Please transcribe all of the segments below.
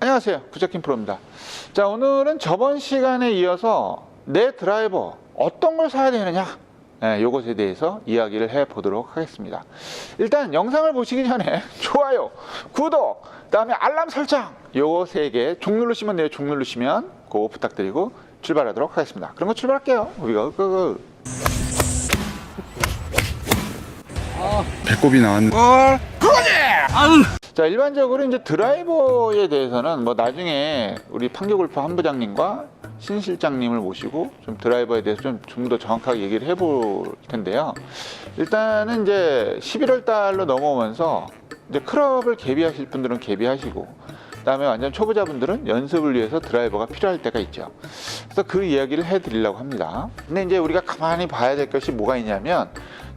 안녕하세요, 구자킴 프로입니다. 자, 오늘은 저번 시간에 이어서 내 드라이버 어떤 걸 사야 되느냐, 요것에 대해서 이야기를 해 보도록 하겠습니다. 일단 영상을 보시기 전에 좋아요, 구독, 그 다음에 알람 설정, 요거 3개 종 누르시면 돼요. 종 누르시면 그거 부탁드리고 출발하도록 하겠습니다. 그럼 출발할게요. 우리가 배꼽이 나왔는데 그거지! 자, 일반적으로 이제 드라이버에 대해서는 뭐 나중에 우리 판교골프 한부장님과 신 실장님을 모시고 좀 드라이버에 대해서 좀 더 정확하게 얘기를 해볼 텐데요. 일단은 이제 11월 달로 넘어오면서 이제 클럽을 개비하실 분들은 개비하시고, 그다음에 완전 초보자분들은 연습을 위해서 드라이버가 필요할 때가 있죠. 그래서 그 이야기를 해드리려고 합니다. 근데 이제 우리가 가만히 봐야 될 것이 뭐가 있냐면,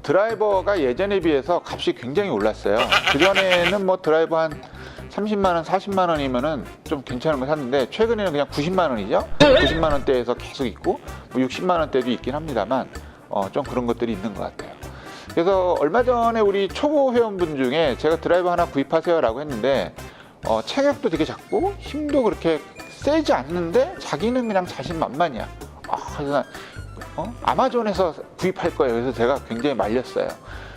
드라이버가 예전에 비해서 값이 굉장히 올랐어요. 그전에는 뭐 드라이버 한 30만원, 40만원이면은 좀 괜찮은 거 샀는데, 최근에는 그냥 90만원이죠. 90만원대에서 계속 있고, 뭐 60만원대도 있긴 합니다만, 좀 그런 것들이 있는 것 같아요. 그래서 얼마 전에 우리 초보 회원분 중에 제가 드라이버 하나 구입하세요 라고 했는데, 체격도 되게 작고 힘도 그렇게 세지 않는데 자기는 그냥 자신만만이야. 그래서 아마존에서 구입할 거예요. 그래서 제가 굉장히 말렸어요.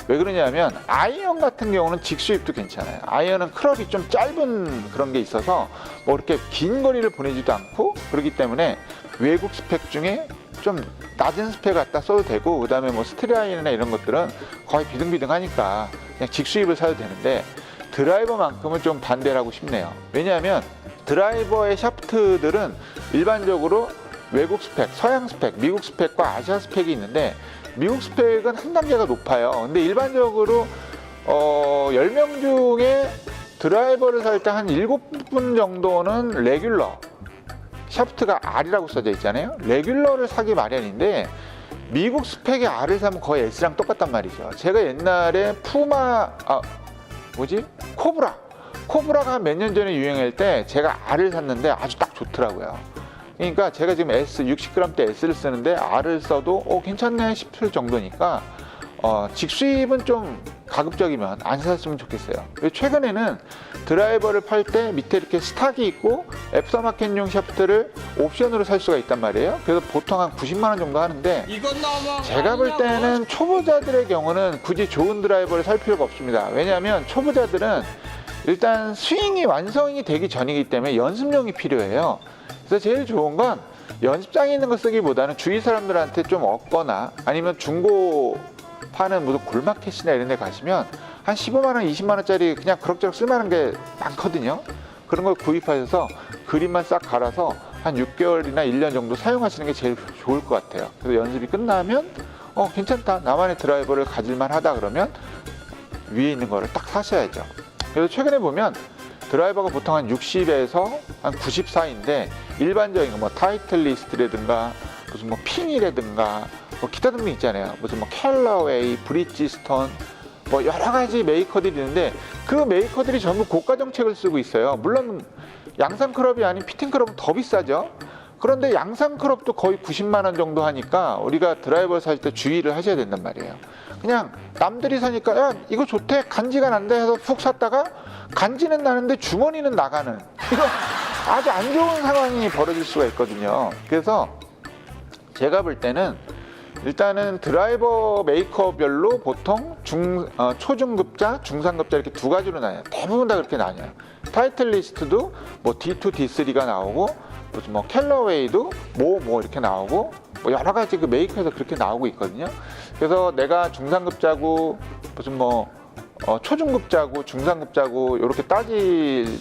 왜 그러냐면, 아이언 같은 경우는 직수입도 괜찮아요. 아이언은 클럽이 좀 짧은 그런 게 있어서 뭐 이렇게 긴 거리를 보내지도 않고, 그렇기 때문에 외국 스펙 중에 좀 낮은 스펙 갖다 써도 되고, 그 다음에 뭐 스트라이언이나 이런 것들은 거의 비등비등하니까 그냥 직수입을 사도 되는데, 드라이버만큼은 좀 반대를 하고 싶네요. 왜냐하면 드라이버의 샤프트들은 일반적으로 외국 스펙, 서양 스펙, 미국 스펙과 아시아 스펙이 있는데, 미국 스펙은 한 단계가 높아요. 근데 일반적으로 10명 중에 드라이버를 살 때 한 7분 정도는 레귤러, 샤프트가 R이라고 써져 있잖아요. 레귤러를 사기 마련인데, 미국 스펙의 R을 사면 거의 S랑 똑같단 말이죠. 제가 옛날에 코브라가 몇 년 전에 유행할 때 제가 R을 샀는데 아주 딱 좋더라고요. 그러니까 제가 지금 S 60g대 S를 쓰는데 R을 써도 괜찮네 싶을 정도니까, 직수입은 좀 가급적이면 안 샀으면 좋겠어요. 최근에는 드라이버를 팔 때 밑에 이렇게 스탁이 있고 애프터마켓용 샤프트를 옵션으로 살 수가 있단 말이에요. 그래서 보통 한 90만원 정도 하는데, 제가 볼 때는 초보자들의 경우는 굳이 좋은 드라이버를 살 필요가 없습니다. 왜냐하면 초보자들은 일단 스윙이 완성이 되기 전이기 때문에 연습용이 필요해요. 그래서 제일 좋은 건 연습장에 있는 거 쓰기보다는 주위 사람들한테 좀 얻거나, 아니면 중고 파는 무슨 골마켓이나 이런 데 가시면 한 15만원, 20만원짜리 그냥 그럭저럭 쓸만한 게 많거든요. 그런 걸 구입하셔서 그림만 싹 갈아서 한 6개월이나 1년 정도 사용하시는 게 제일 좋을 것 같아요. 그래서 연습이 끝나면 괜찮다, 나만의 드라이버를 가질만 하다 그러면 위에 있는 거를 딱 사셔야죠. 그래서 최근에 보면 드라이버가 보통 한 60에서 한 90 사이인데, 일반적인 거 뭐 타이틀리스트라든가 무슨 뭐 핑이라든가 뭐 기타 등등 있잖아요. 무슨 뭐 캘러웨이, 브리지스톤, 뭐 여러 가지 메이커들이 있는데, 그 메이커들이 전부 고가 정책을 쓰고 있어요. 물론 양산 클럽이 아닌 피팅 클럽은 더 비싸죠. 그런데 양산 클럽도 거의 90만원 정도 하니까 우리가 드라이버 살 때 주의를 하셔야 된단 말이에요. 그냥 남들이 사니까 야 이거 좋대, 간지가 난다 해서 푹 샀다가 간지는 나는데 주머니는 나가는, 이거 아주 안 좋은 상황이 벌어질 수가 있거든요. 그래서 제가 볼 때는 일단은 드라이버 메이커별로 보통 초중급자, 중상급자 이렇게 두 가지로 나뉘어요. 대부분 다 그렇게 나뉘어요. 타이틀리스트도 뭐 D2, D3가 나오고, 무슨 뭐 캘러웨이도 뭐 이렇게 나오고, 뭐 여러 가지 그 메이커에서 그렇게 나오고 있거든요. 그래서 내가 중상급자고 무슨 뭐 초중급자고 중상급자고 이렇게 따지기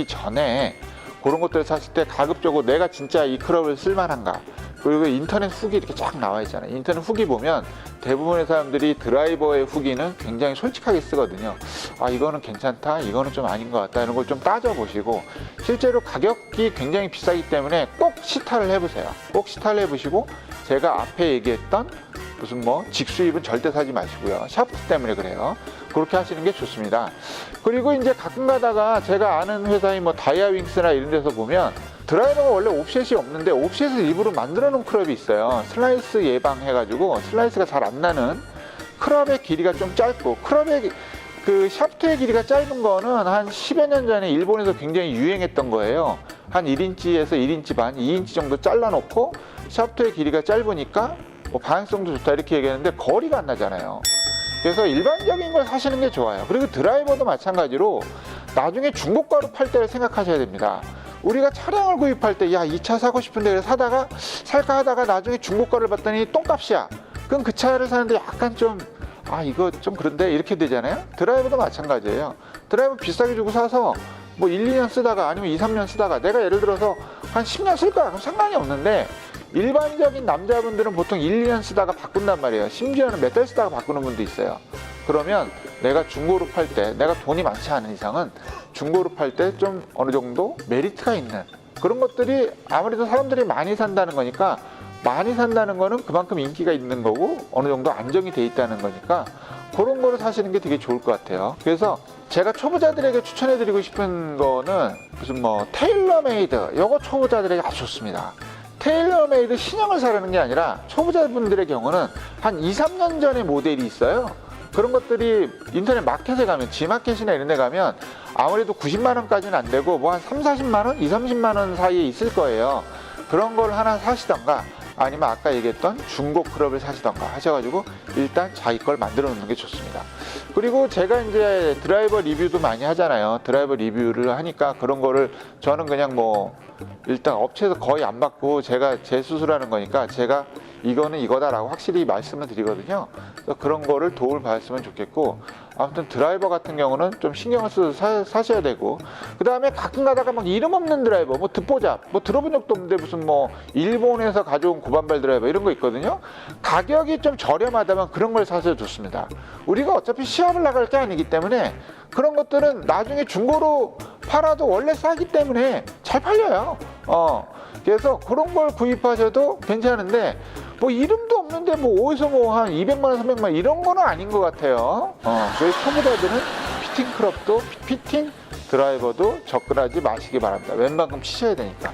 전에 그런 것들을 샀을 때 가급적으로 내가 진짜 이 클럽을 쓸만한가, 그리고 인터넷 후기 이렇게 쫙 나와 있잖아요. 인터넷 후기 보면 대부분의 사람들이 드라이버의 후기는 굉장히 솔직하게 쓰거든요. 이거는 괜찮다, 이거는 좀 아닌 것 같다, 이런 걸 좀 따져보시고, 실제로 가격이 굉장히 비싸기 때문에 꼭 시타를 해보세요. 꼭 시타를 해보시고, 제가 앞에 얘기했던 무슨 뭐 직수입은 절대 사지 마시고요. 샤프트 때문에 그래요. 그렇게 하시는 게 좋습니다. 그리고 이제 가끔 가다가 제가 아는 회사인 뭐 다이아윙스나 이런 데서 보면 드라이버가 원래 옵셋이 없는데 옵셋을 일부러 만들어 놓은 클럽이 있어요. 슬라이스 예방해가지고 슬라이스가 잘 안 나는, 클럽의 길이가 좀 짧고 클럽의 그 샤프트의 길이가 짧은 거는 한 10여 년 전에 일본에서 굉장히 유행했던 거예요. 한 1인치에서 1인치 반, 2인치 정도 잘라놓고 샤프트의 길이가 짧으니까 뭐 방향성도 좋다 이렇게 얘기하는데 거리가 안 나잖아요. 그래서 일반적인 걸 사시는 게 좋아요. 그리고 드라이버도 마찬가지로 나중에 중고가로 팔 때를 생각하셔야 됩니다. 우리가 차량을 구입할 때 야, 이 차 사고 싶은데 그래서 사다가 살까 하다가 나중에 중고가를 봤더니 똥값이야. 그럼 그 차를 사는데 약간 좀 이거 좀 그런데 이렇게 되잖아요. 드라이버도 마찬가지예요. 드라이버 비싸게 주고 사서 뭐 1, 2년 쓰다가 아니면 2, 3년 쓰다가 내가 예를 들어서 한 10년 쓸 거야. 그럼 상관이 없는데 일반적인 남자분들은 보통 1, 2년 쓰다가 바꾼단 말이에요. 심지어는 몇 달 쓰다가 바꾸는 분도 있어요. 그러면 내가 중고로 팔 때 내가 돈이 많지 않은 이상은 중고로 팔 때 좀 어느 정도 메리트가 있는 그런 것들이 아무래도 사람들이 많이 산다는 거니까 많이 산다는 거는 그만큼 인기가 있는 거고 어느 정도 안정이 돼 있다는 거니까 그런 거를 사시는 게 되게 좋을 것 같아요. 그래서 제가 초보자들에게 추천해 드리고 싶은 거는 무슨 뭐 테일러메이드 요거 초보자들에게 아주 좋습니다. 테일러메이드 신형을 사려는 게 아니라 초보자분들의 경우는 한 2, 3년 전의 모델이 있어요. 그런 것들이 인터넷 마켓에 가면 G마켓이나 이런 데 가면 아무래도 90만 원까지는 안 되고 뭐 한 3, 40만 원, 2, 30만 원 사이에 있을 거예요. 그런 걸 하나 사시던가 아니면 아까 얘기했던 중고 클럽을 사시던가 하셔가지고 일단 자기 걸 만들어 놓는 게 좋습니다. 그리고 제가 이제 드라이버 리뷰도 많이 하잖아요. 드라이버 리뷰를 하니까 그런 거를 저는 그냥 뭐 일단 업체에서 거의 안 받고 제가 제 수술하는 거니까 제가 이거는 이거다라고 확실히 말씀을 드리거든요. 그래서 그런 거를 도움을 받았으면 좋겠고 아무튼 드라이버 같은 경우는 좀 신경을 써서 사셔야 되고 그 다음에 가끔 가다가 막 이름 없는 드라이버 뭐 듣보잡 뭐 들어본 적도 없는데 무슨 뭐 일본에서 가져온 고반발 드라이버 이런 거 있거든요. 가격이 좀 저렴하다면 그런 걸 사셔도 좋습니다. 우리가 어차피 시합을 나갈 게 아니기 때문에 그런 것들은 나중에 중고로 팔아도 원래 싸기 때문에 잘 팔려요. 그래서 그런 걸 구입하셔도 괜찮은데 뭐 이름도 없는데 뭐 어디서 뭐 한 200만 원, 300만 원 이런 거는 아닌 것 같아요. 그래서 초보자들은 피팅 클럽도 피팅 드라이버도 접근하지 마시기 바랍니다. 웬만큼 치셔야 되니까.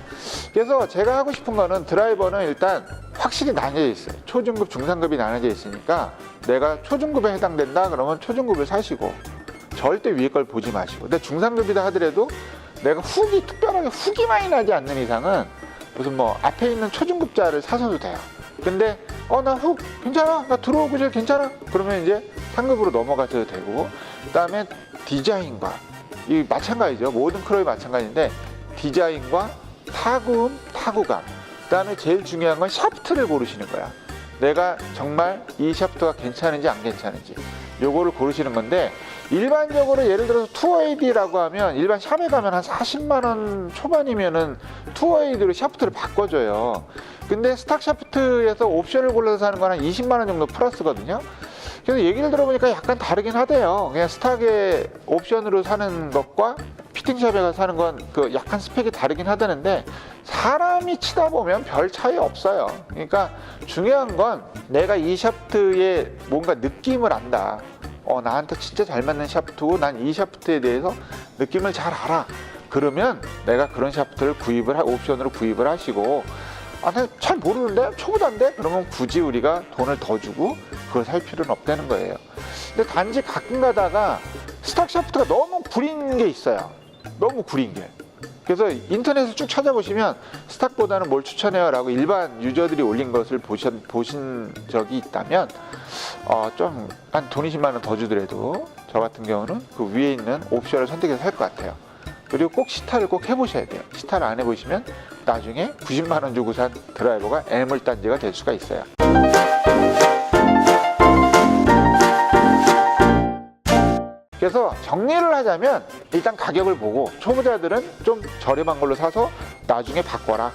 그래서 제가 하고 싶은 거는 드라이버는 일단 확실히 나뉘어져 있어요. 초중급, 중상급이 나눠져 있으니까 내가 초중급에 해당된다 그러면 초중급을 사시고 절대 위에 걸 보지 마시고 근데 중상급이다 하더라도 내가 특별하게 훅이 많이 나지 않는 이상은 무슨 뭐 앞에 있는 초중급자를 사셔도 돼요. 근데 나 훅 괜찮아, 나 들어오고 제일 괜찮아 그러면 이제 상급으로 넘어가셔도 되고 그 다음에 디자인과 이 마찬가지죠. 모든 클럽이 마찬가지인데 디자인과 타구감 그 다음에 제일 중요한 건 샤프트를 고르시는 거야. 내가 정말 이 샤프트가 괜찮은지 안 괜찮은지 요거를 고르시는 건데 일반적으로 예를 들어서 투어에이드라고 하면 일반 샵에 가면 한 40만 원 초반이면은 투어에이드로 샤프트를 바꿔줘요. 근데 스탁 샤프트에서 옵션을 골라서 사는 건 한 20만 원 정도 플러스거든요. 그래서 얘기를 들어보니까 약간 다르긴 하대요. 그냥 스탁의 옵션으로 사는 것과 피팅샵에 가서 사는 건 그 약간 스펙이 다르긴 하다는데 사람이 치다 보면 별 차이 없어요. 그러니까 중요한 건 내가 이 샤프트의 뭔가 느낌을 안다. 나한테 진짜 잘 맞는 샤프트고 난 이 샤프트에 대해서 느낌을 잘 알아. 그러면 내가 그런 샤프트를 옵션으로 구입을 하시고 내가 잘 모르는데 초보자인데 그러면 굳이 우리가 돈을 더 주고 그걸 살 필요는 없다는 거예요. 근데 단지 가끔 가다가 스탁 샤프트가 너무 구린 게 있어요. 너무 구린 게. 그래서 인터넷을 쭉 찾아보시면 스탁보다는 뭘 추천해요 라고 일반 유저들이 올린 것을 보신 적이 있다면 좀 한 돈 20만 원 더 주더라도 저 같은 경우는 그 위에 있는 옵션을 선택해서 살 것 같아요. 그리고 꼭 시타를 꼭 해보셔야 돼요. 시타를 안 해보시면 나중에 90만 원 주고 산 드라이버가 애물단지가 될 수가 있어요. 그래서 정리를 하자면 일단 가격을 보고 초보자들은 좀 저렴한 걸로 사서 나중에 바꿔라.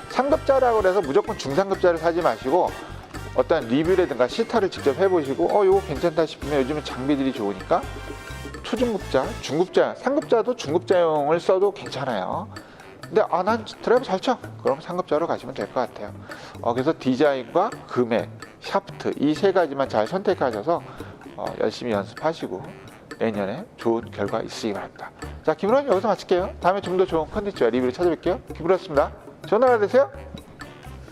상급자라고 해서 무조건 중상급자를 사지 마시고 어떤 리뷰라든가 시타를 직접 해보시고 이거 괜찮다 싶으면 요즘은 장비들이 좋으니까 초중급자, 중급자, 상급자도 중급자용을 써도 괜찮아요. 근데 난 드라이버 잘 쳐. 그럼 상급자로 가시면 될 것 같아요. 그래서 디자인과 금액, 샤프트 이 세 가지만 잘 선택하셔서 열심히 연습하시고 내년에 좋은 결과 있으시기 바랍니다. 자, 김우라님 여기서 마칠게요. 다음에 좀 더 좋은 컨텐츠와 리뷰를 찾아뵐게요. 김우라였습니다. 좋은 하루 되세요.